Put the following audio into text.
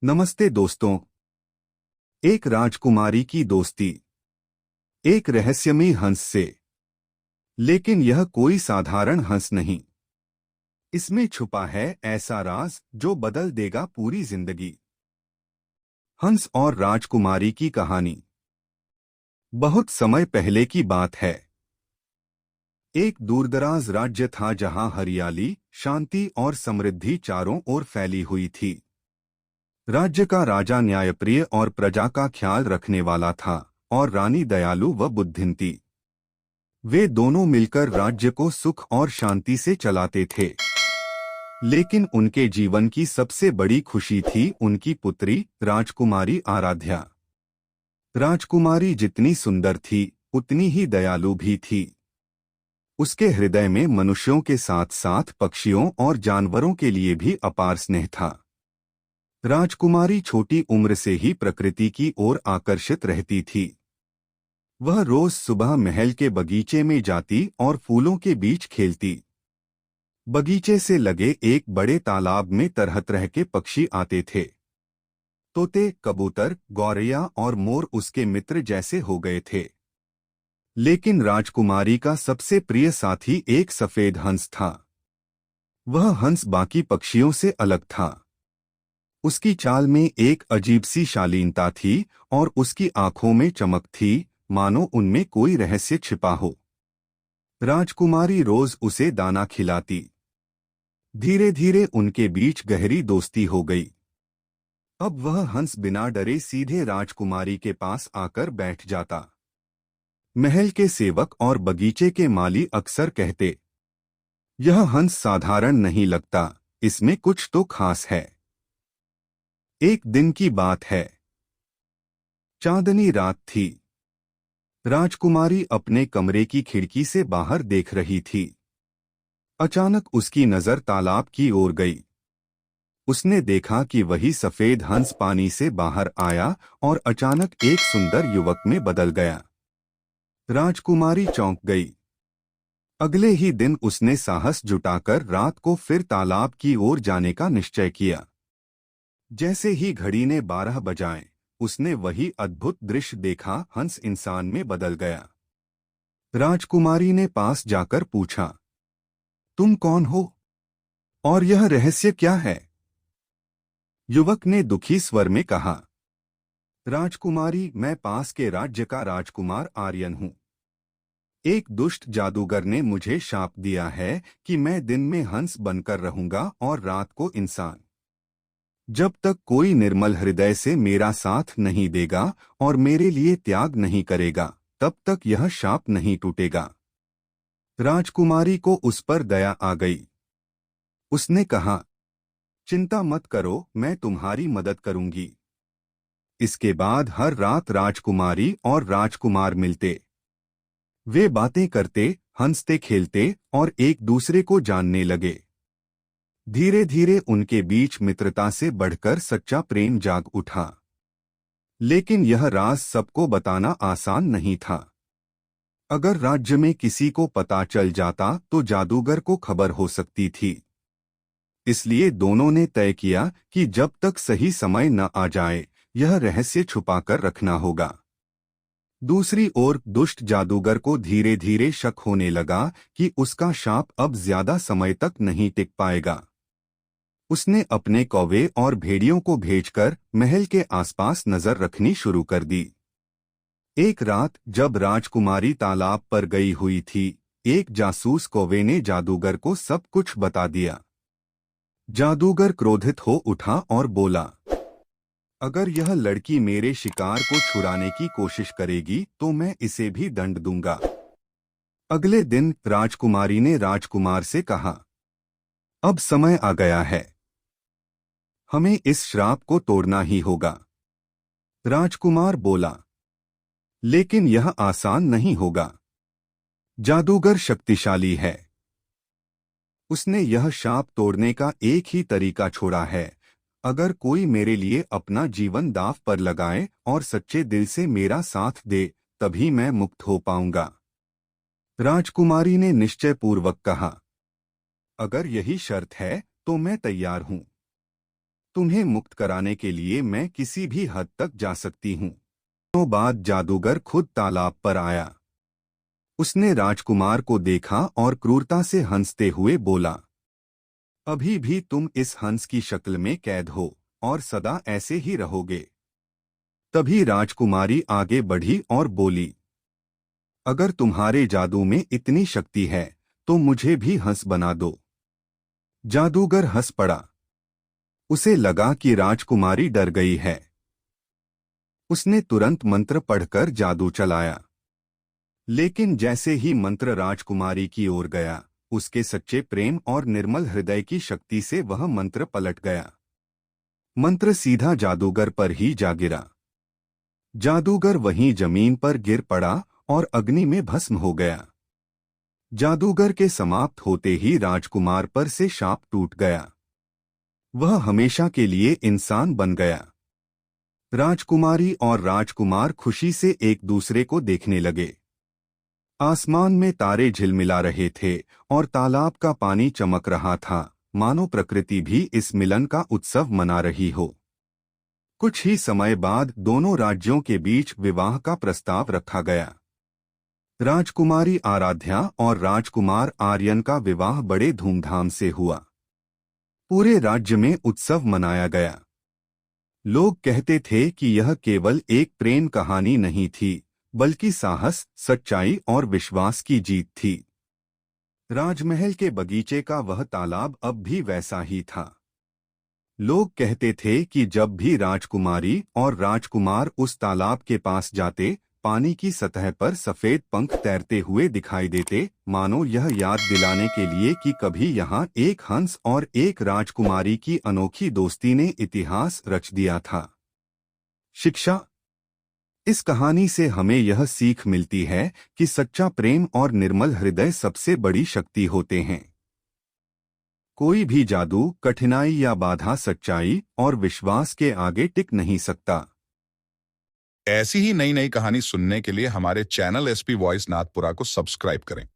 नमस्ते दोस्तों। एक राजकुमारी की दोस्ती एक रहस्यमयी हंस से। लेकिन यह कोई साधारण हंस नहीं। इसमें छुपा है ऐसा राज जो बदल देगा पूरी जिंदगी। हंस और राजकुमारी की कहानी बहुत समय पहले की बात है। एक दूरदराज राज्य था जहां हरियाली, शांति और समृद्धि चारों ओर फैली हुई थी। राज्य का राजा न्यायप्रिय और प्रजा का ख्याल रखने वाला था और रानी दयालु व बुद्धिमान थी। वे दोनों मिलकर राज्य को सुख और शांति से चलाते थे। लेकिन उनके जीवन की सबसे बड़ी खुशी थी उनकी पुत्री राजकुमारी आराध्या। राजकुमारी जितनी सुंदर थी उतनी ही दयालु भी थी। उसके हृदय में मनुष्यों के साथ साथ पक्षियों और जानवरों के लिए भी अपार स्नेह था। राजकुमारी छोटी उम्र से ही प्रकृति की ओर आकर्षित रहती थी। वह रोज सुबह महल के बगीचे में जाती और फूलों के बीच खेलती। बगीचे से लगे एक बड़े तालाब में तरह तरह के पक्षी आते थे। तोते, कबूतर, गौरैया और मोर उसके मित्र जैसे हो गए थे। लेकिन राजकुमारी का सबसे प्रिय साथी एक सफेद हंस था। वह हंस बाकी पक्षियों से अलग था। उसकी चाल में एक अजीब सी शालीनता थी और उसकी आंखों में चमक थी, मानो उनमें कोई रहस्य छिपा हो। राजकुमारी रोज उसे दाना खिलाती। धीरे धीरे उनके बीच गहरी दोस्ती हो गई। अब वह हंस बिना डरे सीधे राजकुमारी के पास आकर बैठ जाता। महल के सेवक और बगीचे के माली अक्सर कहते, यह हंस साधारण नहीं लगता, इसमें कुछ तो खास है। एक दिन की बात है। चांदनी रात थी। राजकुमारी अपने कमरे की खिड़की से बाहर देख रही थी। अचानक उसकी नजर तालाब की ओर गई। उसने देखा कि वही सफेद हंस पानी से बाहर आया और अचानक एक सुंदर युवक में बदल गया। राजकुमारी चौंक गई। अगले ही दिन उसने साहस जुटाकर रात को फिर तालाब की ओर जाने का निश्चय किया। जैसे ही घड़ी ने 12 बजाए, उसने वही अद्भुत दृश्य देखा, हंस इंसान में बदल गया। राजकुमारी ने पास जाकर पूछा, तुम कौन हो और यह रहस्य क्या है? युवक ने दुखी स्वर में कहा, राजकुमारी, मैं पास के राज्य का राजकुमार आर्यन हूँ। एक दुष्ट जादूगर ने मुझे शाप दिया है कि मैं दिन में हंस बनकर रहूंगा और रात को इंसान। जब तक कोई निर्मल हृदय से मेरा साथ नहीं देगा और मेरे लिए त्याग नहीं करेगा, तब तक यह शाप नहीं टूटेगा। राजकुमारी को उस पर दया आ गई। उसने कहा, चिंता मत करो, मैं तुम्हारी मदद करूंगी। इसके बाद हर रात राजकुमारी और राजकुमार मिलते। वे बातें करते, हंसते खेलते और एक दूसरे को जानने लगे। धीरे धीरे उनके बीच मित्रता से बढ़कर सच्चा प्रेम जाग उठा। लेकिन यह राज सबको बताना आसान नहीं था। अगर राज्य में किसी को पता चल जाता तो जादूगर को खबर हो सकती थी। इसलिए दोनों ने तय किया कि जब तक सही समय न आ जाए, यह रहस्य छुपाकर रखना होगा। दूसरी ओर दुष्ट जादूगर को धीरे धीरे शक होने लगा कि उसका शाप अब ज्यादा समय तक नहीं टिक पाएगा। उसने अपने कौवे और भेड़ियों को भेजकर महल के आसपास नजर रखनी शुरू कर दी। एक रात जब राजकुमारी तालाब पर गई हुई थी, एक जासूस कौवे ने जादूगर को सब कुछ बता दिया। जादूगर क्रोधित हो उठा और बोला, अगर यह लड़की मेरे शिकार को छुड़ाने की कोशिश करेगी तो मैं इसे भी दंड दूंगा। अगले दिन राजकुमारी ने राजकुमार से कहा, अब समय आ गया है, हमें इस श्राप को तोड़ना ही होगा। राजकुमार बोला, लेकिन यह आसान नहीं होगा। जादूगर शक्तिशाली है। उसने यह शाप तोड़ने का एक ही तरीका छोड़ा है, अगर कोई मेरे लिए अपना जीवन दांव पर लगाए और सच्चे दिल से मेरा साथ दे, तभी मैं मुक्त हो पाऊंगा। राजकुमारी ने निश्चयपूर्वक कहा, अगर यही शर्त है तो मैं तैयार हूं। तुम्हें मुक्त कराने के लिए मैं किसी भी हद तक जा सकती हूँ। तो बाद जादूगर खुद तालाब पर आया। उसने राजकुमार को देखा और क्रूरता से हंसते हुए बोला, अभी भी तुम इस हंस की शक्ल में कैद हो और सदा ऐसे ही रहोगे। तभी राजकुमारी आगे बढ़ी और बोली, अगर तुम्हारे जादू में इतनी शक्ति है तो मुझे भी हंस बना दो। जादूगर हंस पड़ा। उसे लगा कि राजकुमारी डर गई है। उसने तुरंत मंत्र पढ़कर जादू चलाया। लेकिन जैसे ही मंत्र राजकुमारी की ओर गया, उसके सच्चे प्रेम और निर्मल हृदय की शक्ति से वह मंत्र पलट गया। मंत्र सीधा जादूगर पर ही जा गिरा। जादूगर वहीं जमीन पर गिर पड़ा और अग्नि में भस्म हो गया। जादूगर के समाप्त होते ही राजकुमार पर से शाप टूट गया। वह हमेशा के लिए इंसान बन गया। राजकुमारी और राजकुमार खुशी से एक दूसरे को देखने लगे। आसमान में तारे झिलमिला रहे थे और तालाब का पानी चमक रहा था, मानो प्रकृति भी इस मिलन का उत्सव मना रही हो। कुछ ही समय बाद दोनों राज्यों के बीच विवाह का प्रस्ताव रखा गया। राजकुमारी आराध्या और राजकुमार आर्यन का विवाह बड़े धूमधाम से हुआ। पूरे राज्य में उत्सव मनाया गया। लोग कहते थे कि यह केवल एक प्रेम कहानी नहीं थी, बल्कि साहस, सच्चाई और विश्वास की जीत थी। राजमहल के बगीचे का वह तालाब अब भी वैसा ही था। लोग कहते थे कि जब भी राजकुमारी और राजकुमार उस तालाब के पास जाते, पानी की सतह पर सफेद पंख तैरते हुए दिखाई देते, मानो यह याद दिलाने के लिए कि कभी यहाँ एक हंस और एक राजकुमारी की अनोखी दोस्ती ने इतिहास रच दिया था। शिक्षा। इस कहानी से हमें यह सीख मिलती है कि सच्चा प्रेम और निर्मल हृदय सबसे बड़ी शक्ति होते हैं। कोई भी जादू, कठिनाई या बाधा सच्चाई और विश्वास के आगे टिक नहीं सकता। ऐसी ही नई नई कहानी सुनने के लिए हमारे चैनल एसपी वॉइस नाथपुरा को सब्सक्राइब करें।